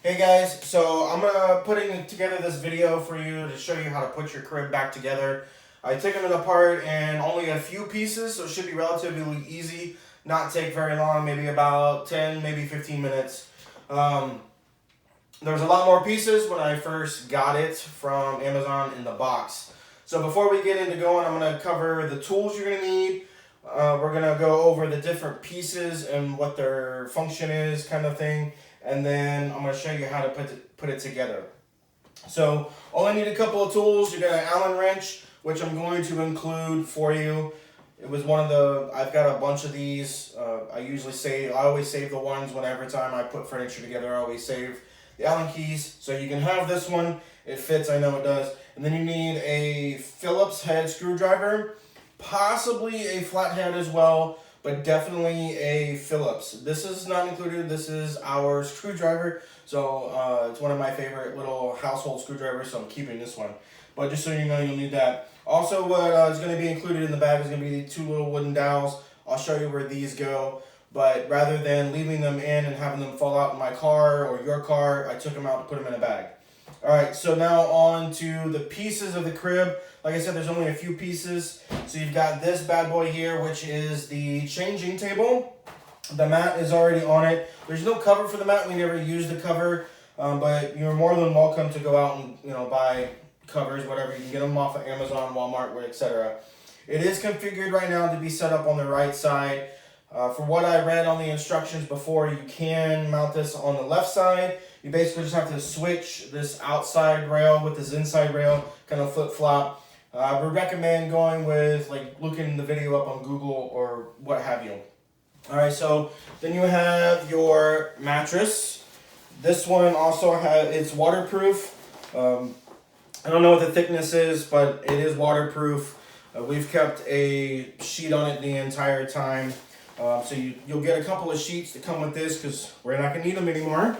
Hey guys, so I'm putting together this video for you to show you how to put your crib back together. I took it apart in only a few pieces, so it should be relatively easy, not take very long, maybe about 10, maybe 15 minutes. There's a lot more pieces when I first got it from Amazon in the box. So before we get into going, I'm going to cover the tools you're going to need. We're going to go over the different pieces and what their function is, kind of thing. And then I'm going to show you how to put it together. So only need a couple of tools. You got an Allen wrench, which I'm going to include for you. It was one of the, I've got a bunch of these. I always save the ones whenever time I put furniture together. I always save the Allen keys. So you can have this one. It fits, I know it does. And then you need a Phillips head screwdriver, possibly a flathead as well, but definitely a Phillips. This is not included. This is our screwdriver. So it's one of my favorite little household screwdrivers, so I'm keeping this one. But just so you know, you'll need that. Also, what is going to be included in the bag is going to be the two little wooden dowels. I'll show you where these go. But rather than leaving them in and having them fall out in my car or your car, I took them out to put them in a bag. Alright, so now on to the pieces of the crib. Like I said, there's only a few pieces. So you've got this bad boy here, which is the changing table. The mat is already on it. There's no cover for the mat. We never used the cover. But you're more than welcome to go out and buy covers, whatever. You can get them off of Amazon, Walmart, etc. It is configured right now to be set up on the right side. For what I read on the instructions before, you can mount this on the left side. You basically just have to switch this outside rail with this inside rail, kind of flip-flop. I would recommend going with, looking the video up on Google or what have you. Alright, so then you have your mattress. This one also it's waterproof. I don't know what the thickness is, but it is waterproof. We've kept a sheet on it the entire time. So you'll get a couple of sheets to come with this because we're not going to need them anymore.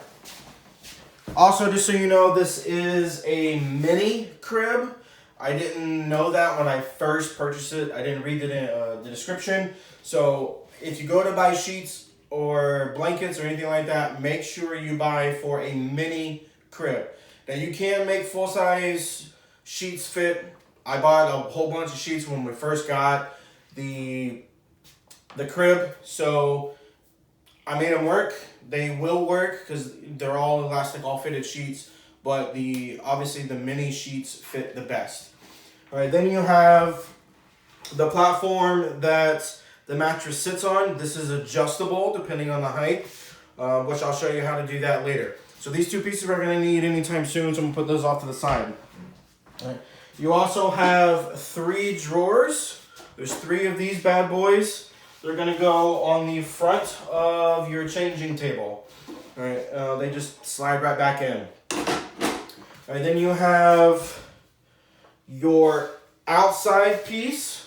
Also, just so you know, this is a mini crib. I didn't know that when I first purchased it. I didn't read the description. So if you go to buy sheets or blankets or anything like that, make sure you buy for a mini crib. Now you can make full-size sheets fit. I bought a whole bunch of sheets when we first got the crib, so I made them work. They will work because they're all elastic, all fitted sheets, but obviously the mini sheets fit the best. All right, then you have the platform that the mattress sits on. This is adjustable depending on the height, which I'll show you how to do that later. So these two pieces we're going to need anytime soon, so I'm going to put those off to the side. All right. You also have 3 drawers. There's 3 of these bad boys. They're going to go on the front of your changing table. All right, they just slide right back in. All right, then you have your outside piece.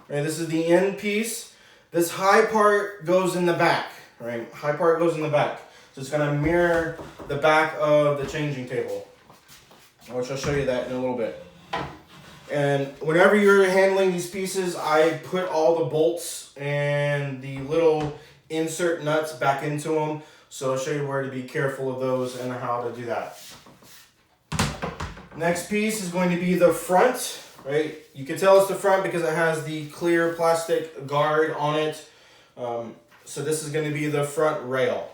All right, this is the end piece. This high part goes in the back. All right, high part goes in the back. So it's going to mirror the back of the changing table, which I'll show you that in a little bit. And whenever you're handling these pieces, I put all the bolts and the little insert nuts back into them. So I'll show you where to be careful of those and how to do that. Next piece is going to be the front, right? You can tell it's the front because it has the clear plastic guard on it. So this is going to be the front rail.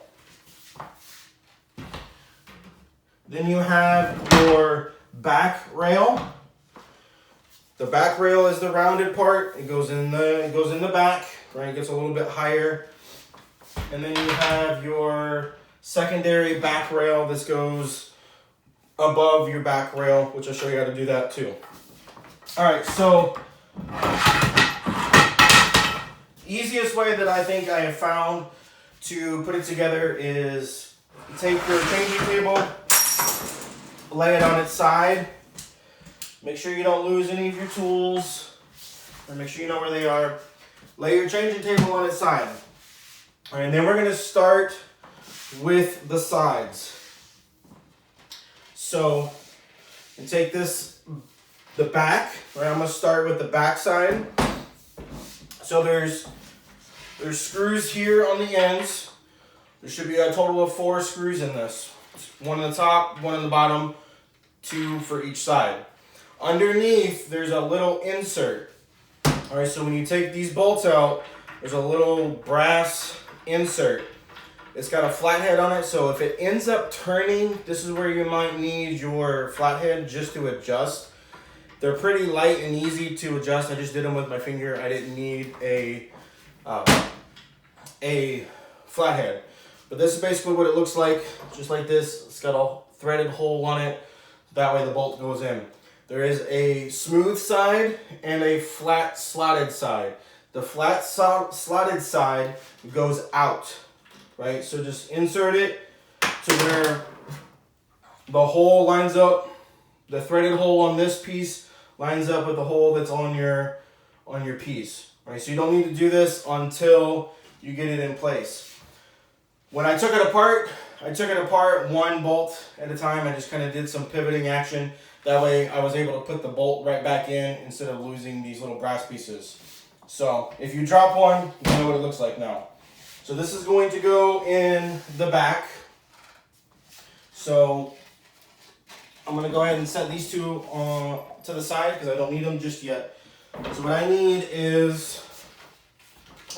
Then you have your back rail. The back rail is the rounded part. It goes in the back, right? It gets a little bit higher. And then you have your secondary back rail. This goes above your back rail, which I'll show you how to do that too. All right, so easiest way that I think I have found to put it together is take your changing table, lay it on its side. Make sure you don't lose any of your tools, or make sure you know where they are. Lay your changing table on its side. All right, and then we're going to start with the sides. So, you take the back, right? I'm going to start with the back side. So there's screws here on the ends. There should be a total of 4 screws in this. one on the top, one on the bottom, 2 for each side. Underneath, there's a little insert. All right, so when you take these bolts out, there's a little brass insert. It's got a flathead on it, so if it ends up turning, this is where you might need your flathead just to adjust. They're pretty light and easy to adjust. I just did them with my finger. I didn't need a flathead. But this is basically what it looks like, just like this. It's got a threaded hole on it. That way the bolt goes in. There is a smooth side and a flat slotted side. The flat slotted side goes out, right? So just insert it to where the hole lines up. The threaded hole on this piece lines up with the hole that's on your piece, right? So you don't need to do this until you get it in place. When I took it apart one bolt at a time. I just kind of did some pivoting action. That way I was able to put the bolt right back in instead of losing these little brass pieces. So if you drop one, you know what it looks like now. So this is going to go in the back. So I'm going to go ahead and set these two to the side because I don't need them just yet. So what I need is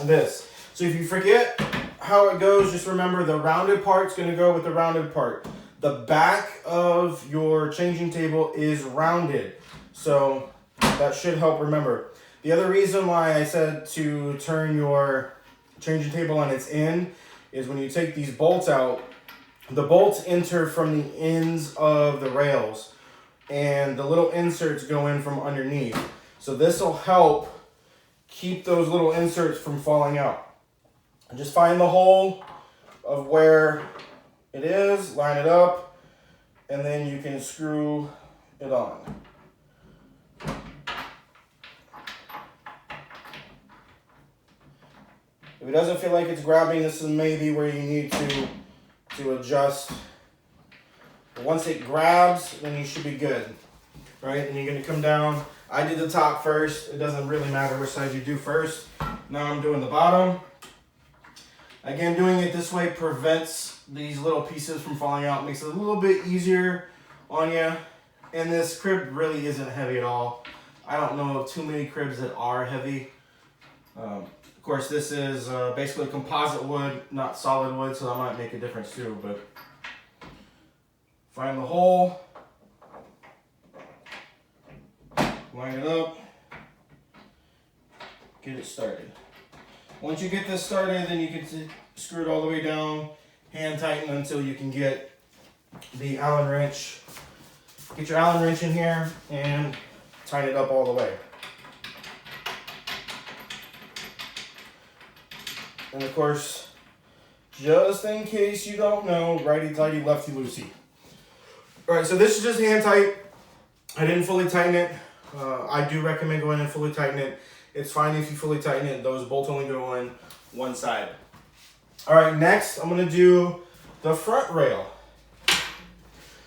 this. So if you forget how it goes, just remember the rounded part's going to go with the rounded part. The back of your changing table is rounded, so that should help remember. The other reason why I said to turn your changing table on its end is when you take these bolts out, the bolts enter from the ends of the rails and the little inserts go in from underneath. So this will help keep those little inserts from falling out. And just find the hole of where it is, line it up, and then you can screw it on. If it doesn't feel like it's grabbing, this is maybe where you need to adjust. But once it grabs, then you should be good, right? And you're gonna come down. I did the top first. It doesn't really matter which side you do first. Now I'm doing the bottom. Again, doing it this way prevents these little pieces from falling out. Makes it a little bit easier on you. And this crib really isn't heavy at all. I don't know of too many cribs that are heavy. Of course, this is basically composite wood, not solid wood, so that might make a difference too. But find the hole, line it up, get it started. Once you get this started, then you can screw it all the way down, hand tighten until you can get the Allen wrench. Get your Allen wrench in here and tighten it up all the way. And of course, just in case you don't know, righty-tighty, lefty-loosey. Alright, so this is just hand tight. I didn't fully tighten it. I do recommend going and fully tighten it. It's fine if you fully tighten it. Those bolts only go on one side. Alright, next I'm going to do the front rail.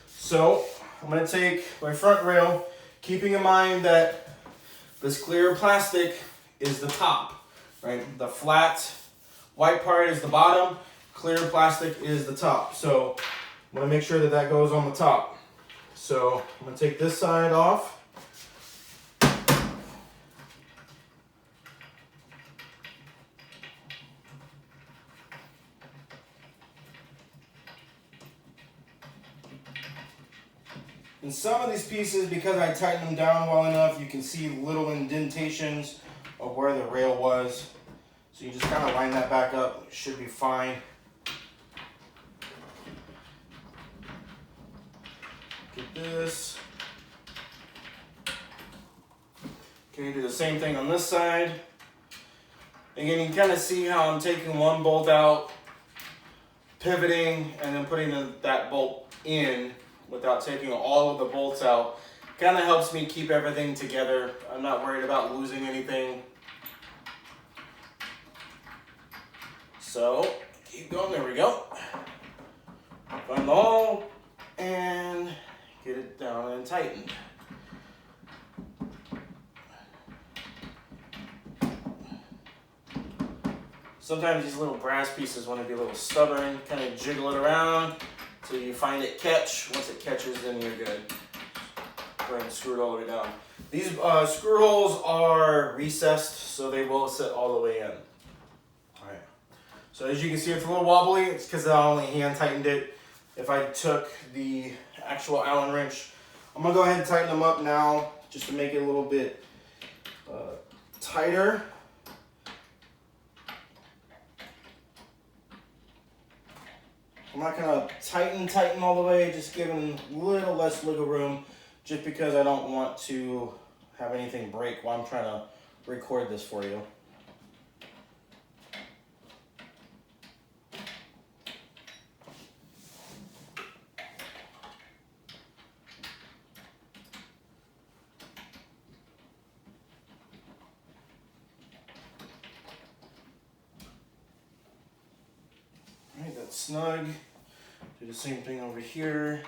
So I'm going to take my front rail, keeping in mind that this clear plastic is the top, right? The flat white part is the bottom, clear plastic is the top. So I'm going to make sure that that goes on the top. So I'm going to take this side off. And some of these pieces, because I tightened them down well enough, you can see little indentations of where the rail was. So you just kind of line that back up, it should be fine. Get this. Okay, do the same thing on this side. Again, you can kind of see how I'm taking one bolt out, pivoting, and then putting that bolt in without taking all of the bolts out. Kind of helps me keep everything together. I'm not worried about losing anything. So, keep going, there we go. Find the hole and get it down and tightened. Sometimes these little brass pieces want to be a little stubborn, kind of jiggle it around till you find it catch. Once it catches, then you're good. Go ahead and screw it all the way down. These screw holes are recessed, so they will sit all the way in. Alright. So as you can see, it's a little wobbly. It's because I only hand tightened it. If I took the actual Allen wrench, I'm going to go ahead and tighten them up now, just to make it a little bit tighter. I'm not going to tighten all the way, just giving a little less wiggle room, just because I don't want to have anything break while I'm trying to record this for you. Alright, that's snug. Do the same thing over here.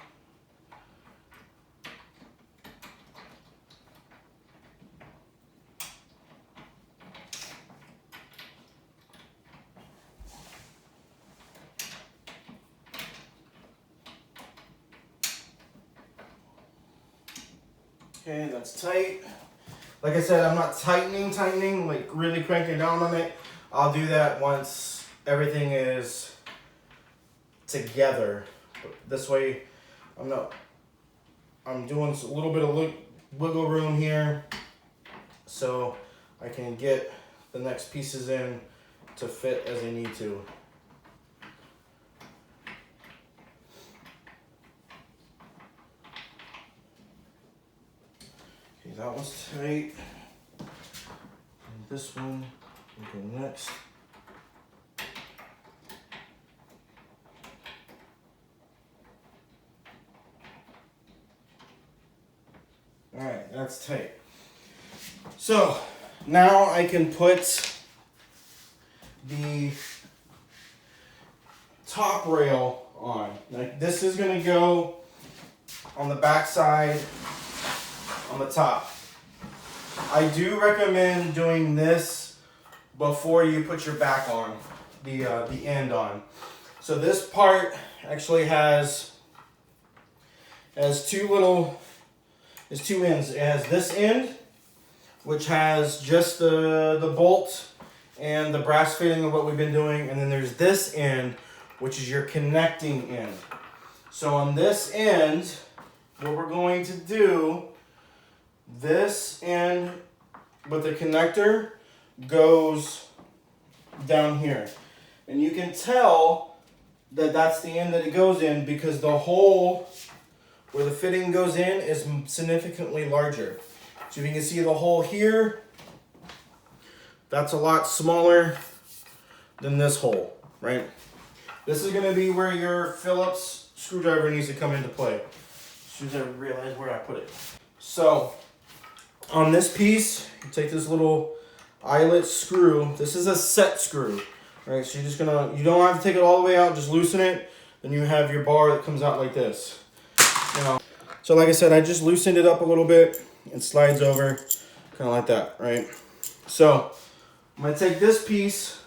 Okay, that's tight. Like I said, I'm not tightening, like really cranking down on it. I'll do that once everything is together. But this way, I'm doing a little bit of wiggle room here, so I can get the next pieces in to fit as I need to. Okay, that one's tight. And this one will go next. Alright, that's tight. So now I can put the top rail on. Like this is going to go on the back side on the top. I do recommend doing this before you put your back on, the end on. So this part actually has two ends. It has this end, which has just the bolt and the brass fitting of what we've been doing, and then there's this end, which is your connecting end. So on this end, what we're going to do, this end with the connector goes down here. And you can tell that that's the end that it goes in because the hole where the fitting goes in is significantly larger. So if you can see the hole here, that's a lot smaller than this hole, right? This is gonna be where your Phillips screwdriver needs to come into play. As soon as I realize where I put it. So on this piece, you take this little eyelet screw. This is a set screw, right? So you don't have to take it all the way out, just loosen it. Then you have your bar that comes out like this. So like I said, I just loosened it up a little bit. It slides over, kind of like that, right? So I'm gonna take this piece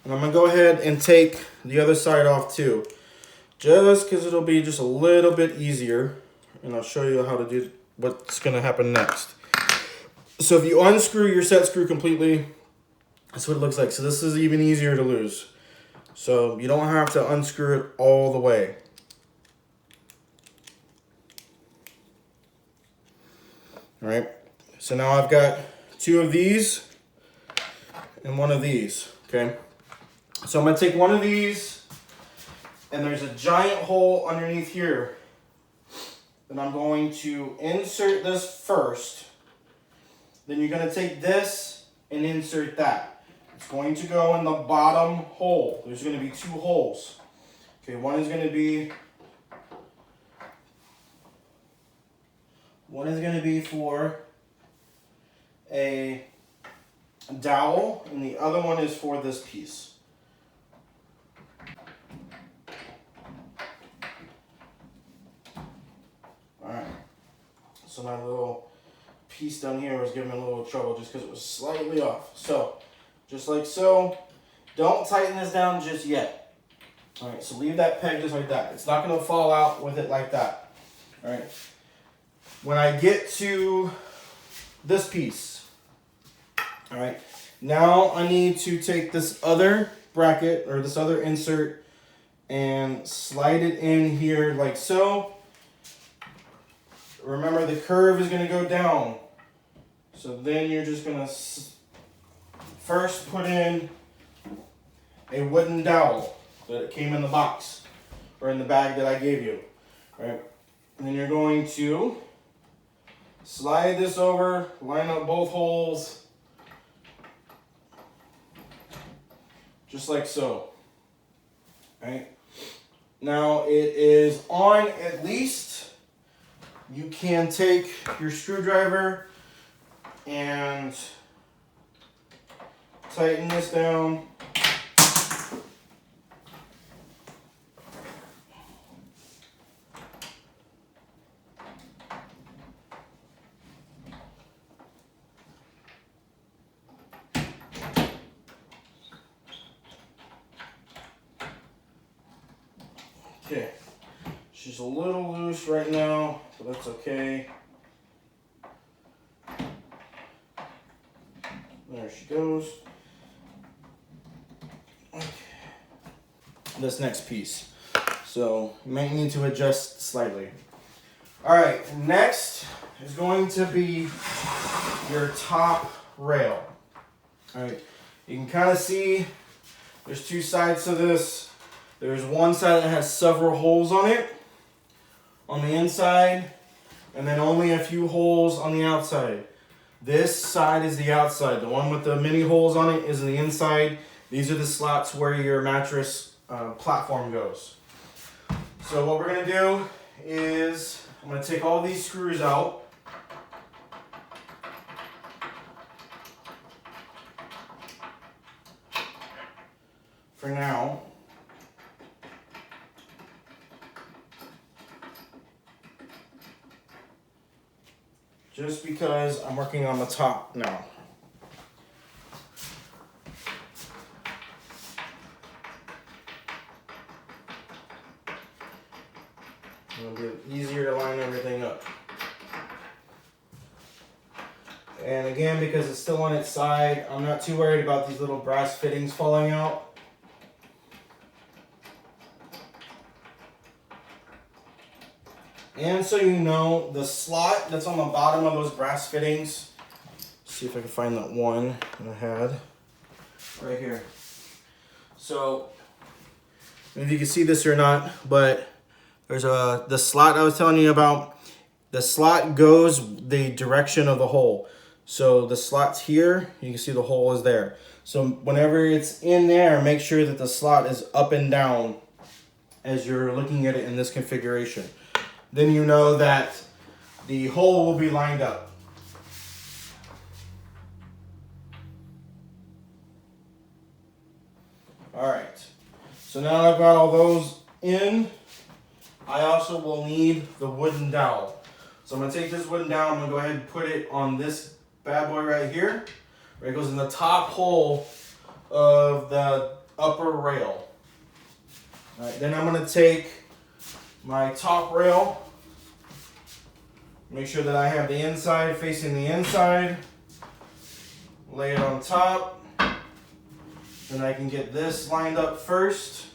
and I'm gonna go ahead and take the other side off too, just because it'll be just a little bit easier. And I'll show you how to do what's gonna happen next. So if you unscrew your set screw completely, that's what it looks like. So this is even easier to lose. So you don't have to unscrew it all the way. All right, so now I've got two of these and one of these, okay? So I'm gonna take one of these, and there's a giant hole underneath here. Then I'm going to insert this first. Then you're gonna take this and insert that. It's going to go in the bottom hole. There's gonna be two holes. Okay, one is gonna be for a dowel, and the other one is for this piece. Alright, so my little piece down here was giving me a little trouble just because it was slightly off. So, just like so, don't tighten this down just yet. All right, so leave that peg just like that. It's not going to fall out with it like that. All right. When I get to this piece, all right, now I need to take this other bracket or this other insert and slide it in here like so. Remember, the curve is going to go down. So then you're just going to first put in a wooden dowel that came in the box or in the bag that I gave you. All right. And then you're going to slide this over, line up both holes, just like so. Right? Now it is on at least. You can take your screwdriver and tighten this down. Okay, she's a little loose right now, but that's okay. There she goes. Okay. This next piece. So you might need to adjust slightly. All right, next is going to be your top rail. All right, you can kind of see there's two sides to this. There's one side that has several holes on it, on the inside, and then only a few holes on the outside. This side is the outside. The one with the many holes on it is the inside. These are the slots where your mattress platform goes. So what we're going to do is I'm going to take all these screws out. For now. Just because I'm working on the top now. It'll be easier to line everything up. And again, because it's still on its side, I'm not too worried about these little brass fittings falling out. And so you know, the slot that's on the bottom of those brass fittings, let's see if I can find that one that I had right here. So, I don't know if you can see this or not, but there's the slot I was telling you about. The slot goes the direction of the hole. So the slot's here, you can see the hole is there. So whenever it's in there, make sure that the slot is up and down as you're looking at it in this configuration. Then you know that the hole will be lined up. All right, so now I've got all those in, I also will need the wooden dowel. So I'm gonna take this wooden dowel, I'm gonna go ahead and put it on this bad boy right here, where it goes in the top hole of the upper rail. All right, then I'm gonna take my top rail, make sure that I have the inside facing the inside, lay it on top, then I can get this lined up first,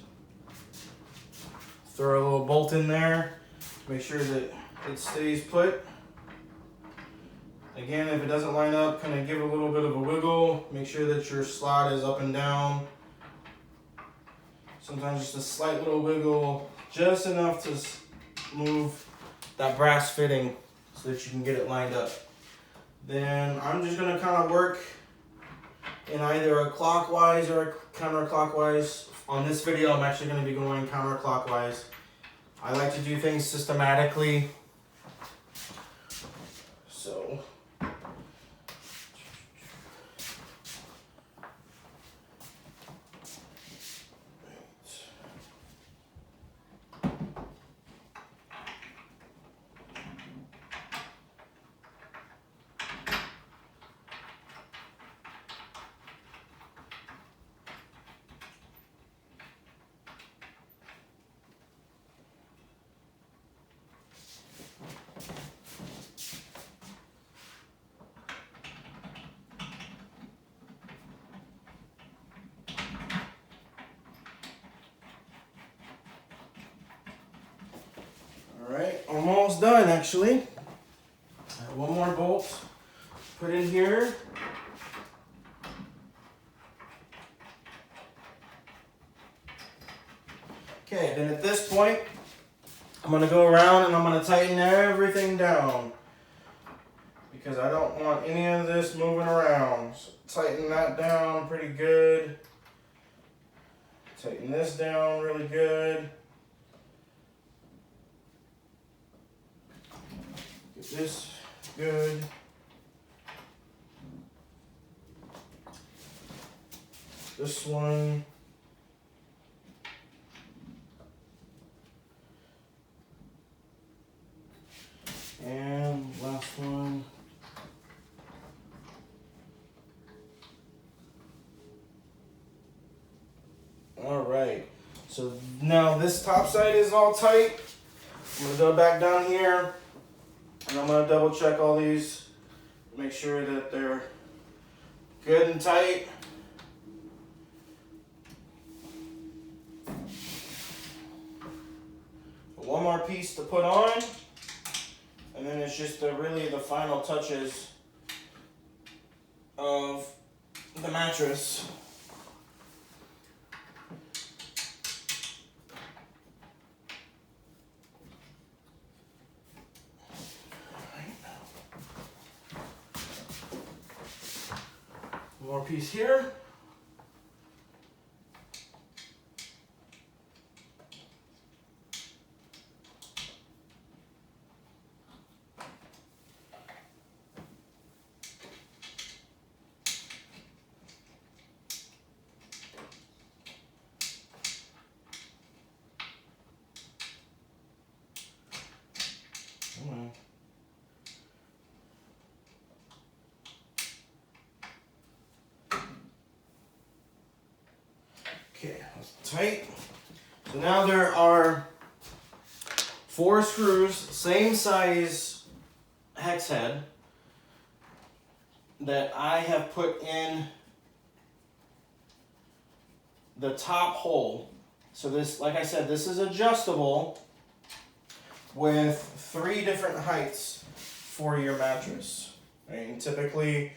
throw a little bolt in there, make sure that it stays put. Again, if it doesn't line up, kind of give it a little bit of a wiggle, make sure that your slot is up and down. Sometimes just a slight little wiggle, just enough to move that brass fitting so that you can get it lined up. Then I'm just gonna kind of work in either a clockwise or a counterclockwise. On this video, I'm actually gonna be going counterclockwise. I like to do things systematically. So. All right, almost done actually. I have one more bolt put in here. Okay, then at this point, I'm gonna go around and I'm gonna tighten everything down because I don't want any of this moving around. So tighten that down pretty good. Tighten this down really good. Get this good. This one. And last one. All right. So now this top side is all tight. I'm gonna go back down here and I'm gonna double check all these. Make sure that they're good and tight. One more piece to put on. And then it's just really the final touches of the mattress. One more piece here. Okay, that's tight. So now there are 4 screws, same size hex head, that I have put in the top hole. So this, like I said, this is adjustable with 3 different heights for your mattress. Right? And typically,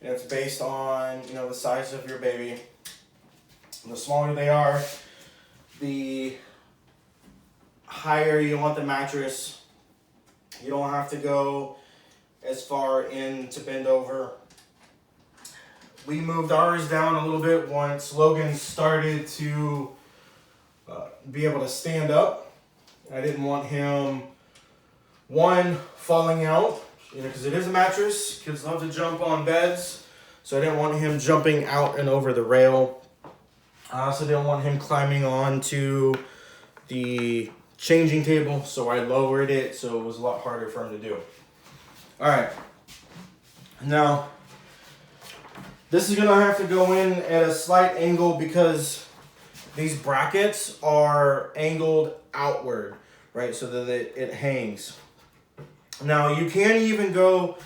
it's based on the size of your baby. The smaller they are, the higher you want the mattress. You don't have to go as far in to bend over. We moved ours down a little bit once Logan started to be able to stand up. I didn't want him, one, falling out, because it is a mattress. Kids love to jump on beds. So I didn't want him jumping out and over the rail. I also didn't want him climbing onto the changing table, so I lowered it so it was a lot harder for him to do. All right. Now, this is gonna have to go in at a slight angle because these brackets are angled outward, right? So that it hangs. Now you can even go,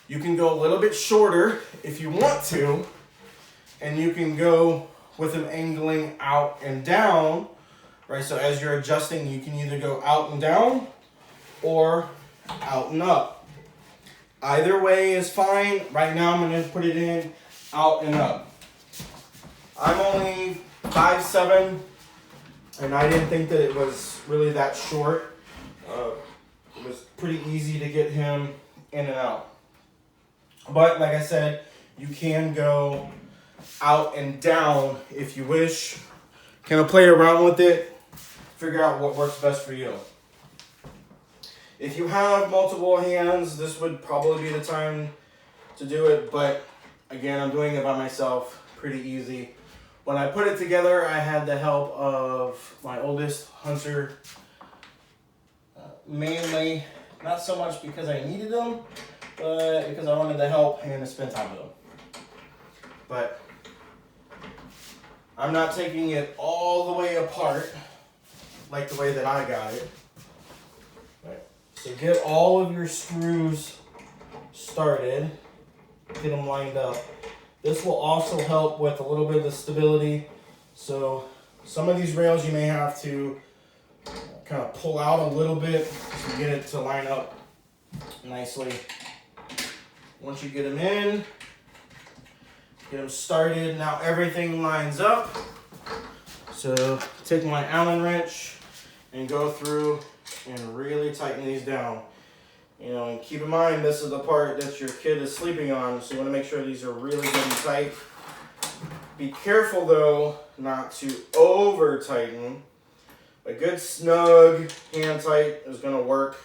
a little bit shorter if you want to, and you can go with them angling out and down, right? So as you're adjusting, you can either go out and down or out and up. Either way is fine. Right now I'm gonna put it in out and up. I'm only 5'7", and I didn't think that it was really that short. It was pretty easy to get him in and out. But like I said, you can go out and down if you wish. Kind of play around with it, figure out what works best for you. If you have multiple hands, this would probably be the time to do it, but again, I'm doing it by myself, pretty easy. When I put it together, I had the help of my oldest, Hunter, mainly, not so much because I needed them, but because I wanted the help and to spend time with them. But I'm not taking it all the way apart like the way that I got it. Right. So get all of your screws started, get them lined up. This will also help with a little bit of the stability. So some of these rails you may have to kind of pull out a little bit to get it to line up nicely. Once you get them in, get them started, now everything lines up. So take my Allen wrench and go through and really tighten these down. You know, and keep in mind this is the part that your kid is sleeping on, so you want to make sure these are really good and tight. Be careful though not to over tighten. A good snug hand tight is going to work.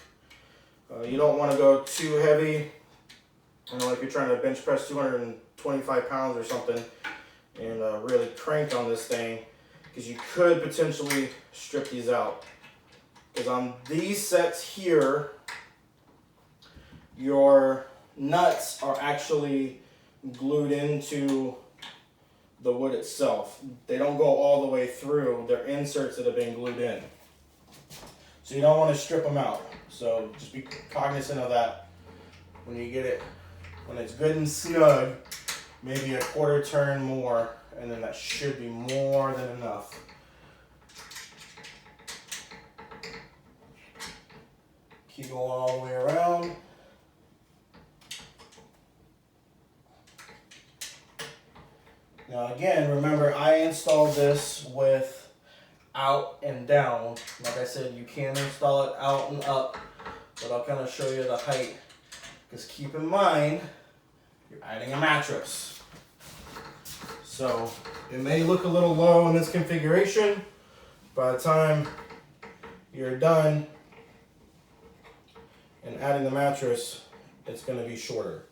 You don't want to go too heavy. You know, like you're trying to bench press 225 pounds or something and really crank on this thing, because you could potentially strip these out. Because on these sets here, your nuts are actually glued into the wood itself. They don't go all the way through. They're inserts that have been glued in. So you don't want to strip them out. So just be cognizant of that when you get it. When it's good and snug, maybe a quarter turn more, and then that should be more than enough. Keep going all the way around. Now again, remember I installed this with out and down. Like I said, you can install it out and up, but I'll kind of show you the height. Because keep in mind, you're adding a mattress. So it may look a little low in this configuration. By the time you're done and adding the mattress, it's going to be shorter.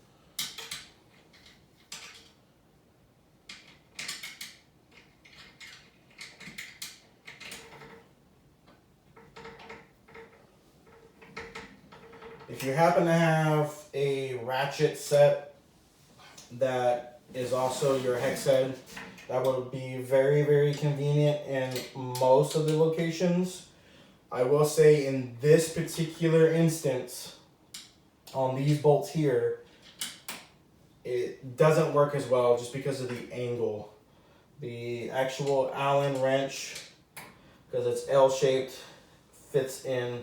If you happen to have a ratchet set that is also your hex head, that would be very, very convenient in most of the locations. I will say in this particular instance, on these bolts here, it doesn't work as well just because of the angle. The actual Allen wrench, because it's L-shaped, fits in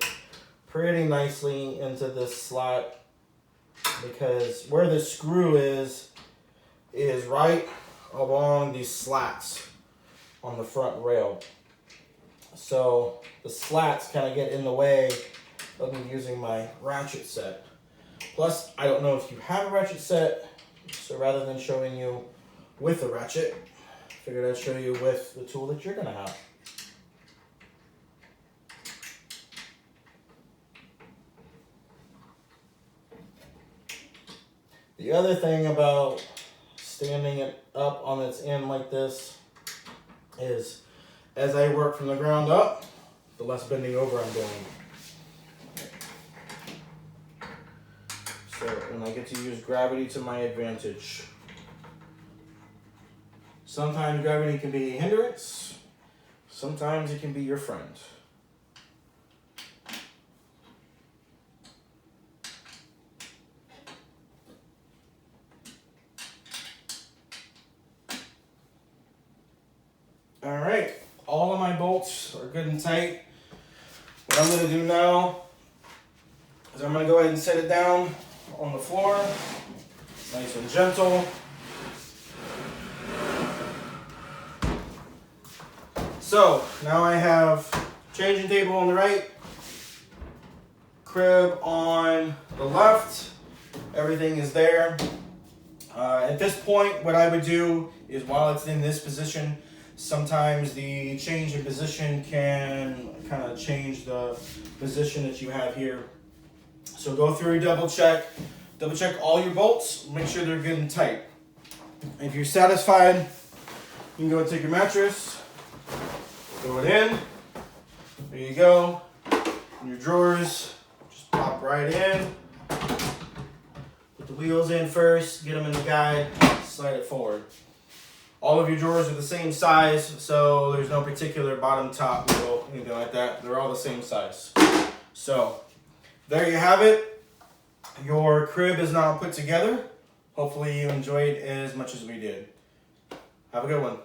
pretty nicely into this slot, because where the screw is right along these slats on the front rail. So the slats kind of get in the way of me using my ratchet set. Plus, I don't know if you have a ratchet set, so rather than showing you with a ratchet, I figured I'd show you with the tool that you're gonna have. The other thing about standing it up on its end like this is, as I work from the ground up, the less bending over I'm doing. So, and I get to use gravity to my advantage. Sometimes gravity can be a hindrance, sometimes it can be your friend. All right, all of my bolts are good and tight. What I'm gonna do now is I'm gonna go ahead and set it down on the floor, nice and gentle. So now I have changing table on the right, crib on the left, everything is there. At this point, what I would do is, while it's in this position, sometimes the change in position can kind of change the position that you have here. So go through, double check all your bolts, make sure they're good and tight. If you're satisfied, you can go and take your mattress, throw it in, there you go. And your drawers, just pop right in. Put the wheels in first, get them in the guide, slide it forward. All of your drawers are the same size, so there's no particular bottom, top, middle, anything like that. They're all the same size. So there you have it. Your crib is now put together. Hopefully you enjoyed as much as we did. Have a good one.